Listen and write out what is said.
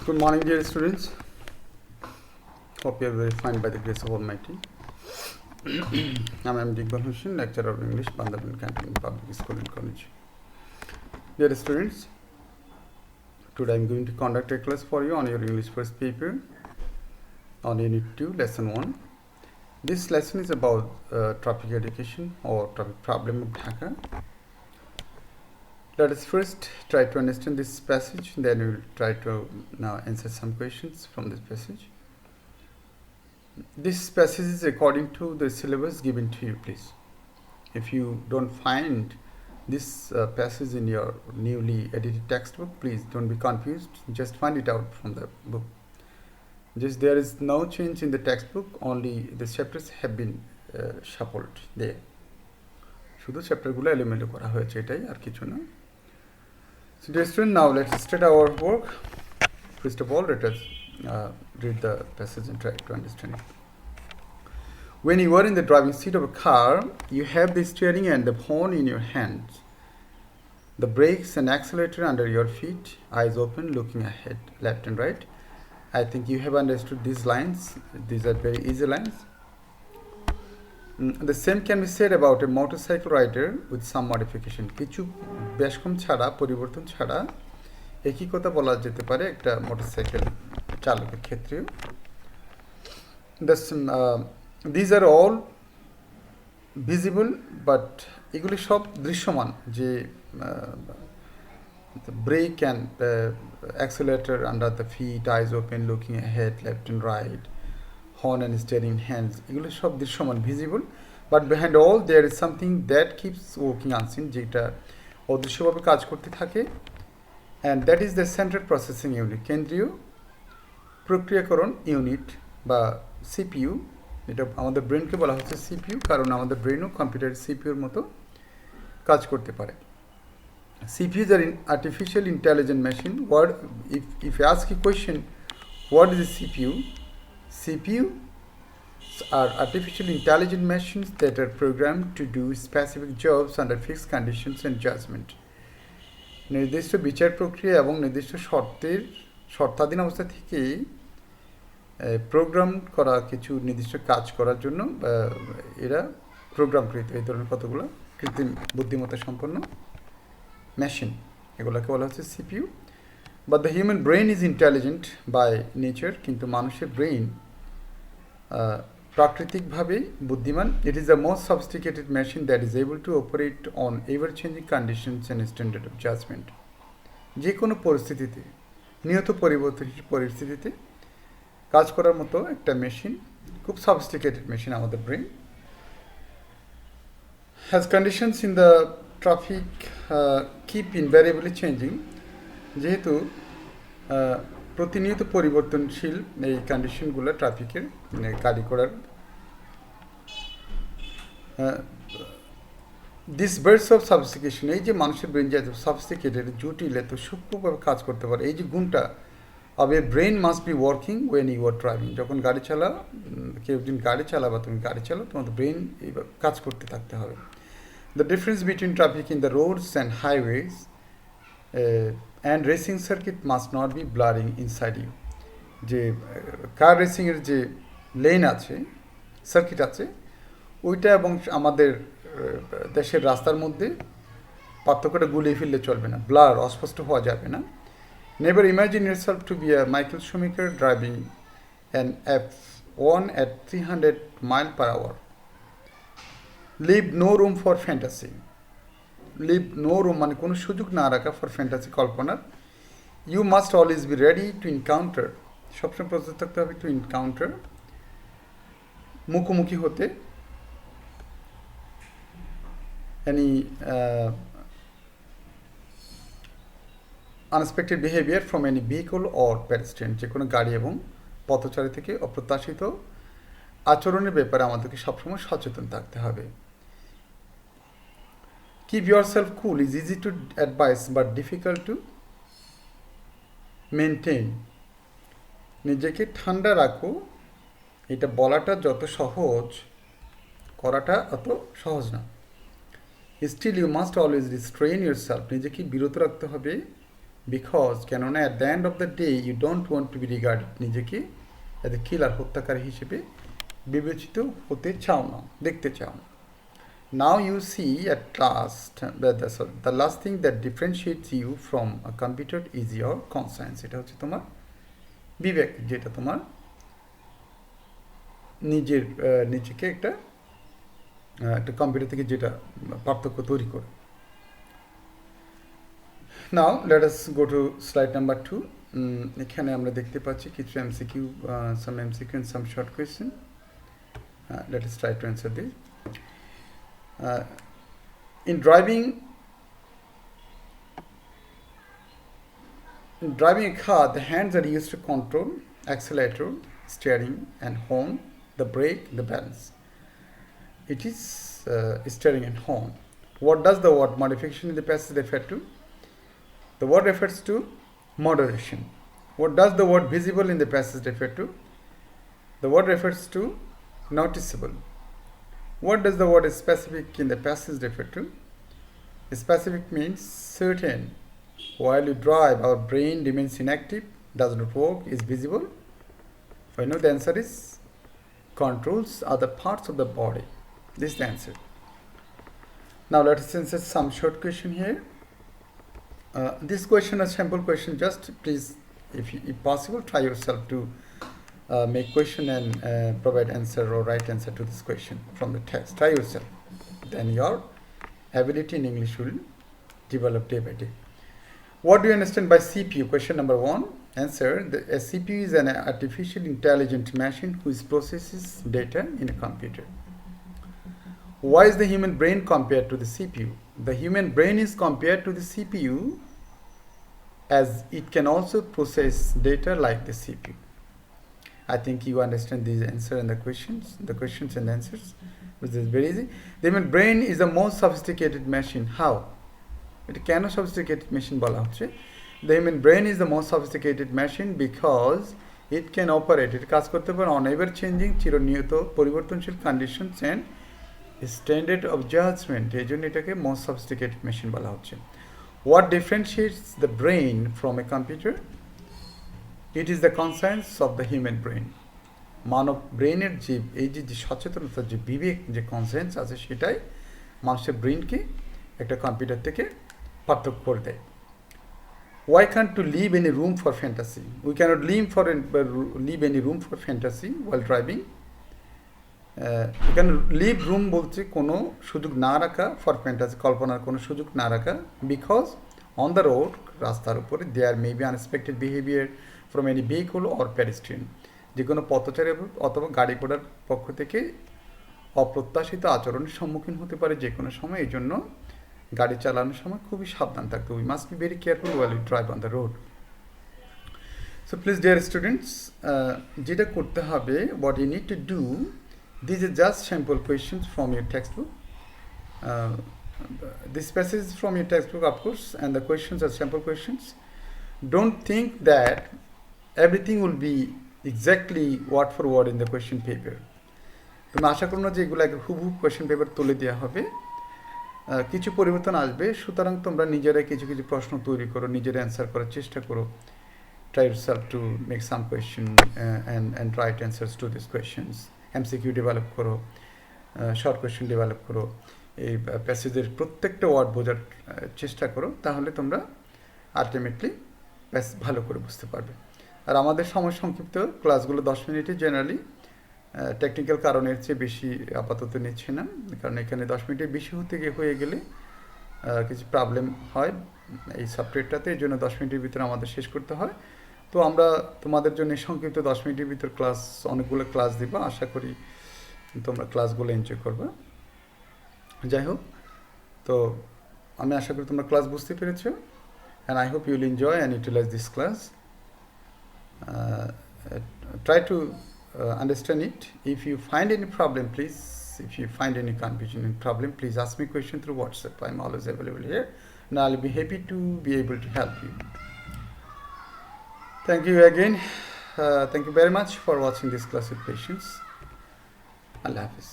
Good morning, dear students. Hope you are very fine by the grace of Almighty. I am Digbal Hussain, lecturer of English, Bandhaban Canton Public School and College. Dear students, today I am going to conduct a class for you on your English first paper on Unit 2, Lesson 1. This lesson is about traffic education or traffic problem of Dhaka. Let us first try to understand this passage, then we will try to now answer some questions from this passage. This passage is according to the syllabus given to you, please. If you don't find this passage in your newly edited textbook, please don't be confused. Just find it out from the book. Just there is no change in the textbook, only the chapters have been shuffled there. শুধু চ্যাপ্টারগুলো এলোমেলো করা হয়েছে, এটাই আর কিছু না. So dear student, now let's start our work. First of all, let us read the passage and try to understand it. When you are in the driving seat of a car, you have the steering and the horn in your hands, the brakes and accelerator under your feet, eyes open, looking ahead, left and right. I think you have understood these lines. These are very easy lines. The same can be said about a motorcycle rider with some modification. কিছু বেশকম ছাড়া পরিবর্তন ছাড়া একই কথা বলা যেতে পারে একটা মোটরসাইকেল চালকের ক্ষেত্রেও. These are all visible, but এগুলি সব দৃশ্যমান, যে the brake and the accelerator under the feet, eyes open, looking ahead, left and right, horn and steering hands, এগুলো সব দৃশ্যমান, visible, but behind all there is something that keeps working unseen, যেটা অদৃশ্যভাবে কাজ করতে থাকে, and that is the central processing unit, কেন্দ্রীয় প্রক্রিয়াকরণ unit বা সিপিইউ. এটা আমাদের ব্রেনকে বলা হচ্ছে সিপিইউ, কারণ আমাদের ব্রেনও কম্পিউটারের সিপিইউর মতো কাজ করতে পারে. CPUs are artificial intelligent machine. If you ask a question, what is a CPU? CPU are artificial intelligent machines that are programmed to do specific jobs under fixed conditions and judgment. নির্দিষ্ট বিচার প্রক্রিয়া এবং নির্দিষ্ট শর্তাধীন অবস্থা থেকে programme করা কিছু নির্দিষ্ট কাজ করার জন্য এরা প্রোগ্রামকৃত এই ধরনের কতগুলো কৃত্রিম বুদ্ধিমত্তা সম্পন্ন মেশিন, এগুলোকে বলা হচ্ছে CPU. But the human brain is intelligent by nature, কিন্তু মানুষের ব্রেইন প্রাকৃতিকভাবে বুদ্ধিমান. It is the most sophisticated machine that is able to operate on ever changing conditions and standard of judgement. যে কোনো পরিস্থিতিতে, নিয়ত পরিবর্তনশীল পরিস্থিতিতে কাজ করার মতো একটা মেশিন, খুব সফিস্টিকেটেড মেশিন আমাদের brain. Has conditions in the traffic keep ইনভ্যারিয়েবলি changing, যেহেতু প্রতিনিয়ত পরিবর্তনশীল এই কন্ডিশনগুলো ট্রাফিকের গাড়ি করার. দিস বার্ডস অফ সফিস্টিকেশন, এই যে মানুষের ব্রেন যে এত সফিস্টিকেটেড, জটিল, এত সূক্ষ্মভাবে কাজ করতে পারে, এই যে গুণটা of a brain must be working when you are driving. যখন গাড়ি চালাও, কেউ একদিন গাড়ি চালাবা, তুমি গাড়ি চালাও, তোমাদের ব্রেন এইভাবে কাজ করতে থাকতে হবে. The difference between traffic in the roads and highways and racing circuit must not be blurring inside you. যে কার রেসিংয়ের যে লেন আছে, সার্কিট আছে, ওইটা এবং আমাদের দেশের রাস্তার মধ্যে পার্থক্যটা গুলিয়ে ফেললে চলবে না, ব্লার, অস্পষ্ট হওয়া যাবে না. Never imagine yourself to be a Michael Schumacher driving an F1 at 300 miles per hour. Leave no room for fantasy. Leave no room মানে কোনো সুযোগ না রাখা ফর ফ্যান্টাসি, কল্পনার. You must always be ready to encounter, সবসময় প্রস্তুত থাকতে হবে টু এনকাউন্টার, মুখোমুখি হতে, any unexpected behaviour from any vehicle or pedestrian, যে কোনো গাড়ি এবং পথচারী থেকে অপ্রত্যাশিত আচরণের ব্যাপারে আমাদেরকে সবসময় সচেতন থাকতে হবে. Keep yourself cool is easy to advise but difficult to maintain. নিজেকে ঠান্ডা রাখো, এটা বলাটা যত সহজ, করাটা অত সহজ না. Still you must always restrain yourself, নিজেকে বিরত রাখতে হবে বিকজ কেননা at the end of the day you don't want to be regarded, নিজেকে এজ এ কিলার, হত্যাকারী হিসেবে বিবেচিত হতে চাও না, দেখতে চাও না। Now you see at last, the last thing that differentiates you from a computer is your conscience. এটা হচ্ছে তোমার বিবেক, যেটা তোমার নিজেকে একটা কম্পিউটার থেকে যেটা পার্থক্য তৈরি করে। Now let us go to slide number 2. এখানে আমরা দেখতে পাচ্ছি কিছু MCQ, some MCQ and some short question. Let us try to answer this. In driving a car, the hands are used to control accelerator, steering, and horn, the brake, the balance. It is steering and horn. What does the word modification in the passage refer to? The word refers to moderation. What does the word visible in the passage refer to? The word refers to noticeable. What does the word specific in the passage refer to? Specific means certain. While you drive, our brain remains inactive, does not work, is visible. I know the answer is controls other parts of the body. This is the answer. Now let us answer some short question here. This question is sample question. Just please, if possible, try yourself to make question and provide answer or right answer to this question from the text. Try yourself. Then your ability in English will develop day by day. What do you understand by CPU? Question number 1. Answer. A CPU is an artificial intelligent machine which processes data in a computer. Why is the human brain compared to the CPU? The human brain is compared to the CPU as it can also process data like the CPU. I think you understand these answer and the questions and answers, which is very easy. The human brain is the most sophisticated machine. How? It can a sophisticated machine bola hocche. The human brain is the most sophisticated machine because it can operate, it কাজ করতে পারে on ever changing, চিরনিয়ত পরিবর্তনশীল conditions and standard of judgment. এই জন্য এটাকে most sophisticated machine বলা হচ্ছে। What differentiates the brain from a computer? It is the conscience of the human brain. মানব ব্রেনের যে এই যে সচেতনতা, যে বিবেক, যে কনসিয়েন্স আছে, সেটাই মানুষের ব্রেনকে একটা কম্পিউটার থেকে পার্থক্য করে দেয়। Why can't you leave any room for fantasy? We cannot leave any room for fantasy while driving. এখানে লিভ রুম বলছে কোনো সুযোগ না রাখা, ফর ফ্যান্টাসি কল্পনার কোনো সুযোগ না রাখা, বিকজ অন দ্য রোড, রাস্তার উপরে, there may be unexpected behaviour from any vehicle or pedestrian, যে কোনো পথচারী অথবা গাড়ি ঘোড়ার পক্ষ থেকে অপ্রত্যাশিত আচরণের সম্মুখীন হতে পারে যে কোনো সময়। এই জন্য গাড়ি চালানোর সময় খুবই সাবধান থাকতে, we must be very careful while you drive on the road. So please dear students, যেটা করতে হবে, what you need to do, these are just sample questions from your textbook. This passage is from your textbook, of course, and the questions are sample questions. Don't think that everything will be exactly word for word in the question paper. তুমি আশা করো না যে এগুলো হুবহু question paper তুলে দেওয়া হবে, কিছু পরিবর্তন আসবে। সুতরাং তোমরা নিজেরাই কিছু কিছু প্রশ্ন তৈরি করো, নিজেরা অ্যান্সার করার চেষ্টা করো। Try yourself to make some question and write answers to these questions. MCQ develop করো, শর্ট কোয়েশ্চেন ডেভেলপ করো, এই প্যাসেজের প্রত্যেকটা ওয়ার্ড বোঝার চেষ্টা করো, তাহলে তোমরা আলটিমেটলি ভালো করে বুঝতে পারবে। আর আমাদের সময় সংক্ষিপ্ত, ক্লাসগুলো 10 মিনিটে জেনারেলি, টেকনিক্যাল কারণের চেয়ে বেশি আপাতত নিচ্ছে না, কারণ এখানে 10 মিনিটের বেশি হয়ে গেলে কিছু প্রবলেম হয় এই সফটওয়্যারটাতে, এই জন্য 10 মিনিটের ভিতরে আমাদের শেষ করতে হয়। তো আমরা তোমাদের জন্য সংক্ষিপ্ত 10 মিনিটের ভিতর অনেকগুলো ক্লাস দিব, আশা করি তোমরা ক্লাসগুলো এনজয় করবে। যাই হোক, তো আমি আশা করি তোমরা ক্লাস বুঝতে পেরেছো, and I hope you will enjoy and utilise this class. Try to understand it. If you find any problem, please, if you find any confusion and problem, please ask me question through WhatsApp. I'm always available here, and I'll be happy to be able to help you. Thank you again. Thank you very much for watching this class with patience. Allah Hafiz.